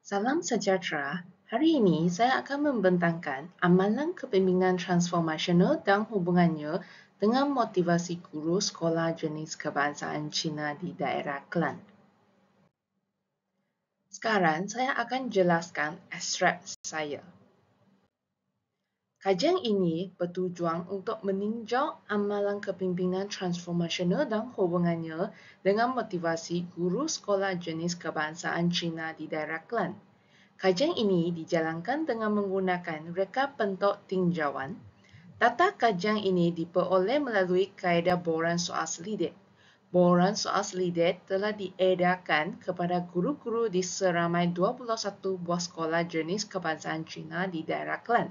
Salam sejahtera. Hari ini saya akan membentangkan amalan kepemimpinan transformasional dan hubungannya dengan motivasi guru sekolah jenis kebangsaan Cina di daerah Klang. Sekarang saya akan jelaskan ekstrak saya. Kajian ini bertujuan untuk meninjau amalan kepimpinan transformasional dan hubungannya dengan motivasi guru sekolah jenis kebangsaan Cina di daerah Klang. Kajian ini dijalankan dengan menggunakan reka bentuk tinjauan. Data kajian ini diperoleh melalui kaedah borang soal selidik. Borang soal selidik telah diedarkan kepada guru-guru di seramai 21 buah sekolah jenis kebangsaan Cina di daerah Klang.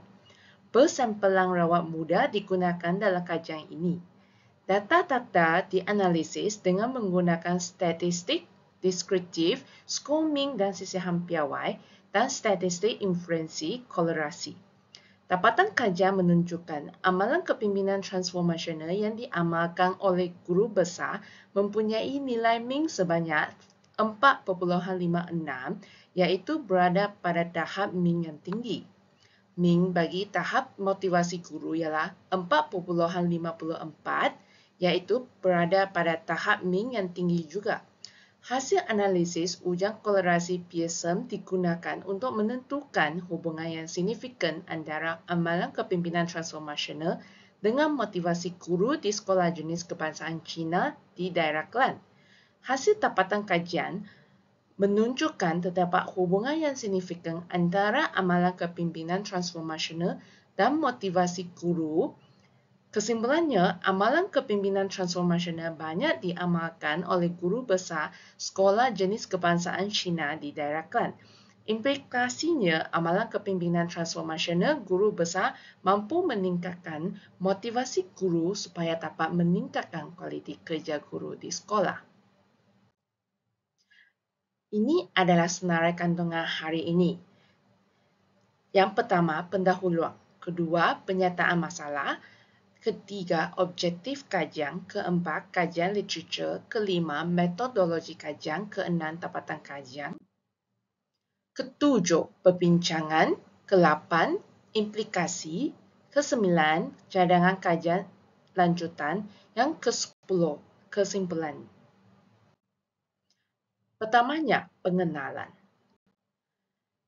Persampelan rawat muda digunakan dalam kajian ini. Data-data dianalisis dengan menggunakan statistik deskriptif, scoring dan sisihan piawai, dan statistik inferensi kolerasi. Dapatan kajian menunjukkan amalan kepimpinan transformasional yang diamalkan oleh guru besar mempunyai nilai MIN sebanyak 4.56, iaitu berada pada tahap MIN yang tinggi. MIN bagi tahap motivasi guru ialah 4.54, iaitu berada pada tahap MIN yang tinggi juga. Hasil analisis ujian kolerasi Pearson digunakan untuk menentukan hubungan yang signifikan antara amalan kepimpinan transformasional dengan motivasi guru di sekolah jenis kebangsaan Cina di daerah Klang. Hasil dapatan kajian menunjukkan terdapat hubungan yang signifikan antara amalan kepimpinan transformasional dan motivasi guru. Kesimpulannya, amalan kepimpinan transformasional banyak diamalkan oleh guru besar sekolah jenis kebangsaan Cina di daerah Klang. Implikasinya, amalan kepimpinan transformasional guru besar mampu meningkatkan motivasi guru supaya dapat meningkatkan kualiti kerja guru di sekolah. Ini adalah senarai kandungan hari ini. Yang pertama, pendahuluan. Kedua, penyataan masalah. Ketiga, objektif kajian. Keempat, kajian literatur. Kelima, metodologi kajian. Keenam, dapatan kajian. Ketujuh, perbincangan. Kelapan, implikasi. Kesembilan, cadangan kajian lanjutan. Yang kesepuluh, kesimpulan. Pertamanya, pengenalan.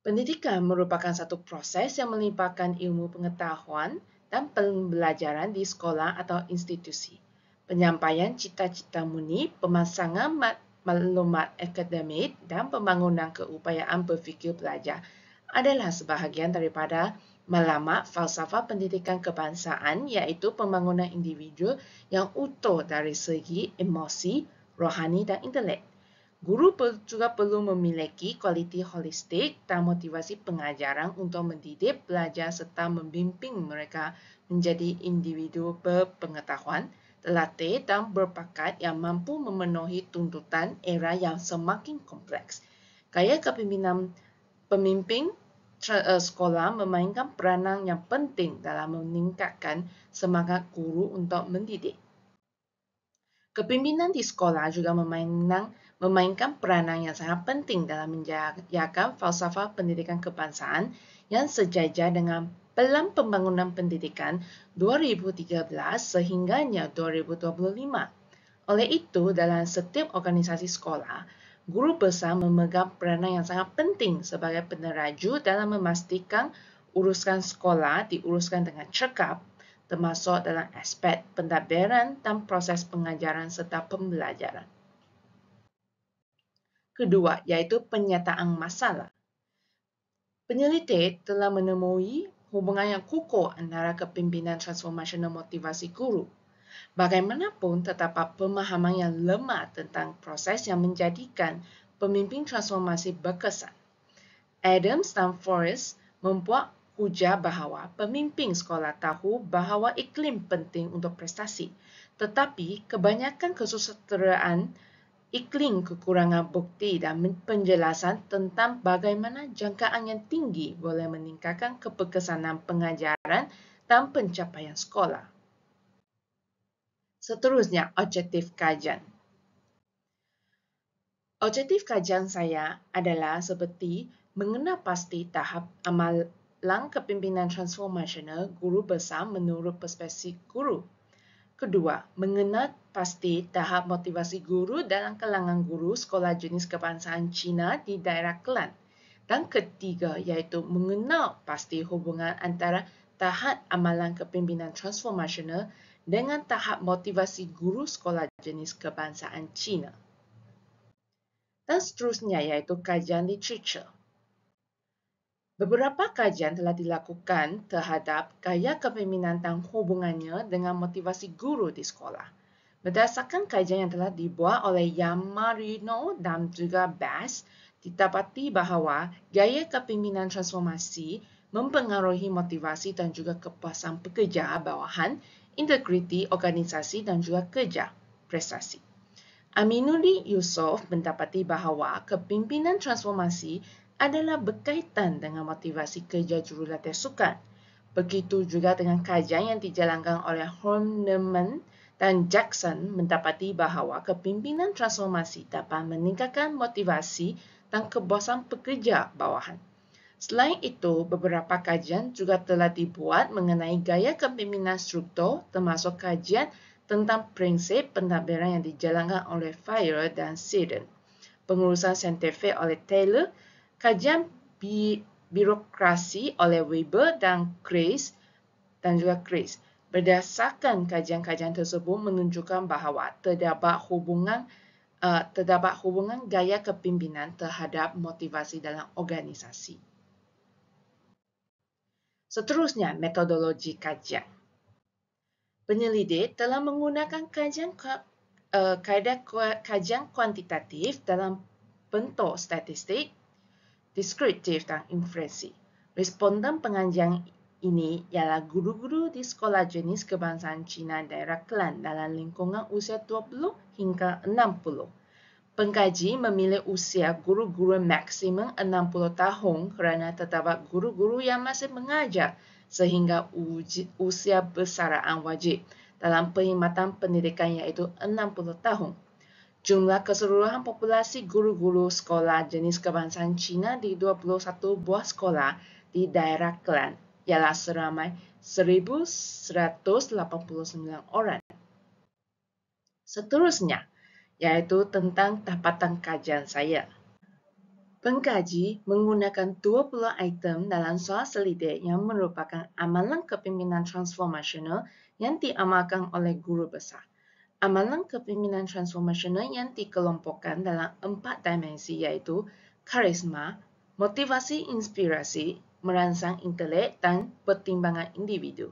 Pendidikan merupakan satu proses yang melibatkan ilmu pengetahuan dan pembelajaran di sekolah atau institusi. Penyampaian cita-cita murni, pemasangan maklumat akademik, dan pembangunan keupayaan berfikir belajar adalah sebahagian daripada malamat falsafah pendidikan kebangsaan, iaitu pembangunan individu yang utuh dari segi emosi, rohani dan intelek. Guru juga perlu memiliki kualiti holistik dan motivasi pengajaran untuk mendidik, belajar serta membimbing mereka menjadi individu berpengetahuan, terlatih dan berbakat yang mampu memenuhi tuntutan era yang semakin kompleks. Gaya kepimpinan pemimpin sekolah memainkan peranan yang penting dalam meningkatkan semangat guru untuk mendidik. Kepimpinan di sekolah juga memainkan peranan yang sangat penting dalam menjaga falsafah pendidikan kebangsaan yang sejajar dengan Pelan Pembangunan Pendidikan 2013 sehingganya 2025. Oleh itu, dalam setiap organisasi sekolah, guru besar memegang peranan yang sangat penting sebagai peneraju dalam memastikan urusan sekolah diuruskan dengan cekap, termasuk dalam aspek pentadbiran dan proses pengajaran serta pembelajaran. Kedua, iaitu penyataan masalah. Penyelidik telah menemui hubungan yang kukuh antara kepimpinan transformasional motivasi guru. Bagaimanapun, terdapat pemahaman yang lemah tentang proses yang menjadikan pemimpin transformasi berkesan. Adams dan Forrest membuat hujah bahawa pemimpin sekolah tahu bahawa iklim penting untuk prestasi, tetapi kebanyakan kesusastraan iklim kekurangan bukti dan penjelasan tentang bagaimana jangkaan yang tinggi boleh meningkatkan keberkesanan pengajaran dan pencapaian sekolah. Seterusnya, objektif kajian. Objektif kajian saya adalah seperti mengenal pasti tahap amalan kepimpinan transformasional guru besar menurut perspektif guru. Kedua, mengenal pasti tahap motivasi guru dalam kalangan guru sekolah jenis kebangsaan Cina di daerah Kelang. Dan ketiga, iaitu mengenal pasti hubungan antara tahap amalan kepimpinan transformasional dengan tahap motivasi guru sekolah jenis kebangsaan Cina. Dan seterusnya iaitu kajian literatur. Beberapa kajian telah dilakukan terhadap gaya kepemimpinan dan hubungannya dengan motivasi guru di sekolah. Berdasarkan kajian yang telah dibuat oleh Yamarino dan juga Bass, didapati bahawa gaya kepemimpinan transformasi mempengaruhi motivasi dan juga kepuasan pekerja bawahan, integriti organisasi dan juga kerja prestasi. Aminuddin Yusof mendapati bahawa kepimpinan transformasi adalah berkaitan dengan motivasi kerja jurulatih sukan. Begitu juga dengan kajian yang dijalankan oleh Horneman dan Jackson mendapati bahawa kepimpinan transformasi dapat meningkatkan motivasi dan kepuasan pekerja bawahan. Selain itu, beberapa kajian juga telah dibuat mengenai gaya kepimpinan struktur termasuk kajian tentang prinsip pentadbiran yang dijalankan oleh Fire dan Seddon, pengurusan saintifik oleh Taylor, kajian birokrasi oleh Weber dan Grace juga Grace. Berdasarkan kajian-kajian tersebut menunjukkan bahawa terdapat hubungan gaya kepimpinan terhadap motivasi dalam organisasi. Seterusnya, metodologi kajian. Penyelidik telah menggunakan kaedah kajian kuantitatif dalam bentuk statistik, deskriptif dan inferensi. Responden pengajian ini ialah guru-guru di sekolah jenis kebangsaan Cina daerah Kelang dalam lingkungan usia 20 hingga 60. Pengkaji memilih usia guru-guru maksimum 60 tahun kerana terdapat guru-guru yang masih mengajar sehingga usia bersaraan wajib dalam perkhidmatan pendidikan iaitu 60 tahun. Jumlah keseluruhan populasi guru-guru sekolah jenis kebangsaan Cina di 21 buah sekolah di daerah Kelang ialah seramai 1,189 orang. Seterusnya, iaitu tentang dapatan kajian saya. Pengkaji menggunakan 20 item dalam soal selidik yang merupakan amalan kepimpinan transformasional yang diamalkan oleh guru besar. Amalan kepimpinan transformasional yang dikelompokkan dalam 4 dimensi iaitu karisma, motivasi inspirasi, merangsang intelek dan pertimbangan individu.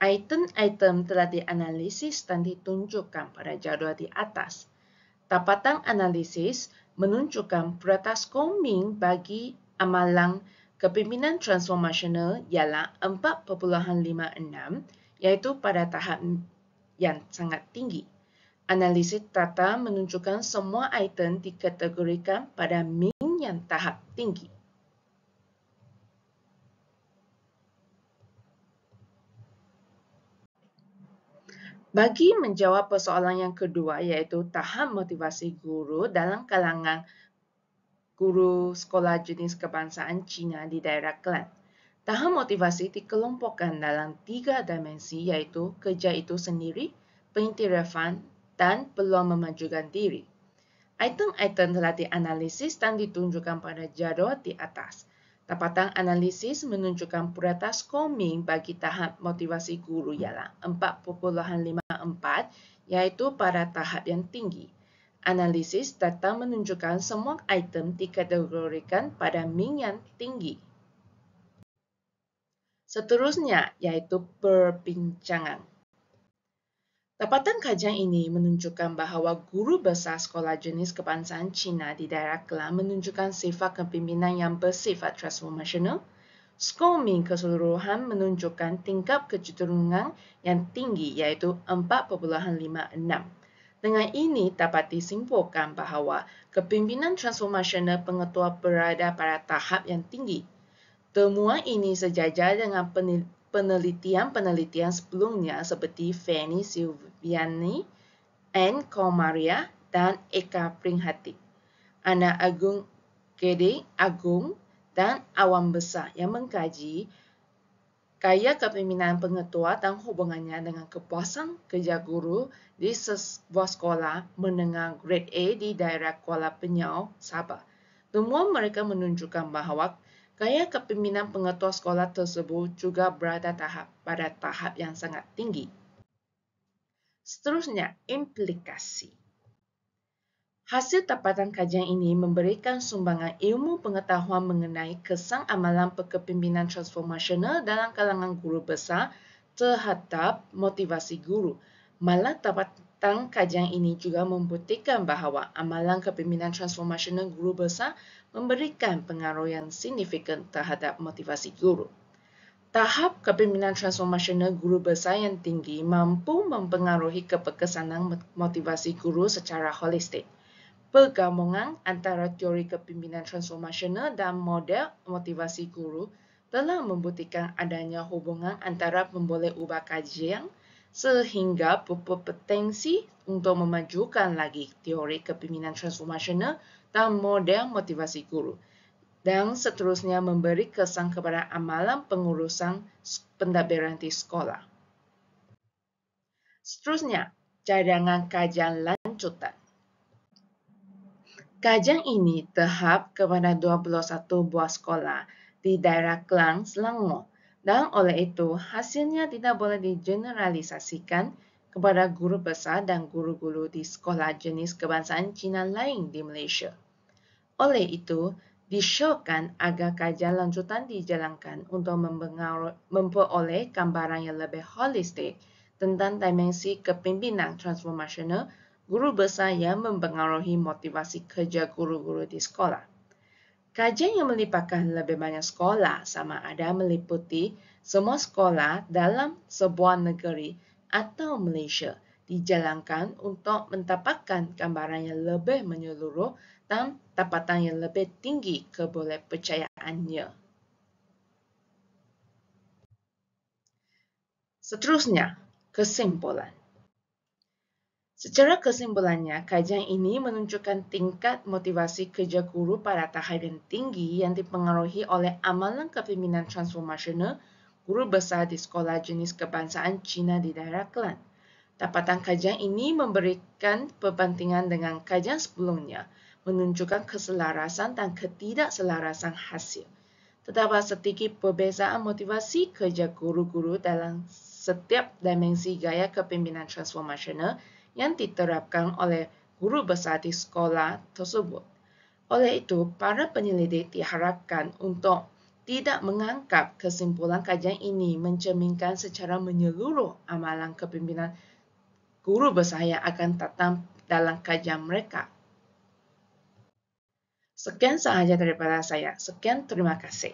Item-item telah dianalisis dan ditunjukkan pada jadual di atas. Dapatan analisis menunjukkan peratas skor-min bagi amalan kepimpinan transformasional ialah 4.56 iaitu pada tahap yang sangat tinggi. Analisis data menunjukkan semua item dikategorikan pada min yang tahap tinggi. Bagi menjawab persoalan yang kedua iaitu tahap motivasi guru dalam kalangan guru sekolah jenis kebangsaan Cina di daerah Kelang. Tahap motivasi dikelompokkan dalam 3 dimensi iaitu kerja itu sendiri, pengiktirafan dan peluang memajukan diri. Item-item telah dianalisis dan ditunjukkan pada jadual di atas. Dapatan analisis menunjukkan peratas skor-min bagi tahap motivasi guru ialah 4.54 iaitu pada tahap yang tinggi. Analisis data menunjukkan semua item dikategorikan pada min yang tinggi. Seterusnya iaitu perbincangan. Dapatan kajian ini menunjukkan bahawa guru besar sekolah jenis kebangsaan Cina di daerah Kelang menunjukkan sifat kepimpinan yang bersifat transformasional. Skor min keseluruhan menunjukkan tingkap kecenderungan yang tinggi iaitu 4.56. Dengan ini dapat disimpulkan bahawa kepimpinan transformasional pengetua berada pada tahap yang tinggi. Temuan ini sejajar dengan penelitian sebelumnya seperti Fanny Silviani, Anne Komaria dan Eka Pringhati. Anak Agung Gede Agung dan Awam Besar yang mengkaji gaya kepimpinan pengetua dan hubungannya dengan kepuasan kerja guru di sebuah sekolah menengah grade A di daerah Kuala Penyau, Sabah. Temuan mereka menunjukkan bahawa gaya kepimpinan pengetua sekolah tersebut juga berada pada tahap yang sangat tinggi. Seterusnya, implikasi. Hasil tapatan kajian ini memberikan sumbangan ilmu pengetahuan mengenai kesan amalan kepimpinan transformasional dalam kalangan guru besar terhadap motivasi guru. Malah tapatan kajian ini juga membuktikan bahawa amalan kepimpinan transformasional guru besar memberikan pengaruh yang signifikan terhadap motivasi guru. Tahap kepimpinan transformasional guru besar yang tinggi mampu mempengaruhi kepekesanan motivasi guru secara holistik. Pergabungan antara teori kepimpinan transformasional dan model motivasi guru telah membuktikan adanya hubungan antara pemboleh ubah kajian sehingga berpotensi untuk memajukan lagi teori kepimpinan transformasional dan model motivasi guru, dan seterusnya memberi kesan kepada amalan pengurusan pentadbiran di sekolah. Seterusnya, cadangan kajian lanjutan. Kajian ini terhad kepada 21 buah sekolah di daerah Klang, Selangor, dan oleh itu hasilnya tidak boleh digeneralisasikan kepada guru besar dan guru-guru di sekolah jenis kebangsaan Cina lain di Malaysia. Oleh itu, disyorkan agar kajian lanjutan dijalankan untuk memperoleh gambaran yang lebih holistik tentang dimensi kepimpinan transformasional guru besar yang mempengaruhi motivasi kerja guru-guru di sekolah. Kajian yang melibatkan lebih banyak sekolah sama ada meliputi semua sekolah dalam sebuah negeri atau Malaysia dijalankan untuk mendapatkan gambaran yang lebih menyeluruh dan tapatan yang lebih tinggi kebolehpercayaannya. Seterusnya, kesimpulan. Secara kesimpulannya, kajian ini menunjukkan tingkat motivasi kerja guru pada tahap yang tinggi yang dipengaruhi oleh amalan kepimpinan transformasional guru besar di sekolah jenis kebangsaan Cina di daerah Klang. Tapatan kajian ini memberikan perbandingan dengan kajian sebelumnya, menunjukkan keselarasan dan ketidakselarasan hasil. Terdapat sedikit perbezaan motivasi kerja guru-guru dalam setiap dimensi gaya kepimpinan transformasional yang diterapkan oleh guru besar di sekolah tersebut. Oleh itu, para penyelidik diharapkan untuk tidak menganggap kesimpulan kajian ini mencerminkan secara menyeluruh amalan kepimpinan guru besar yang akan datang dalam kajian mereka. Sekian sahaja daripada saya. Sekian, terima kasih.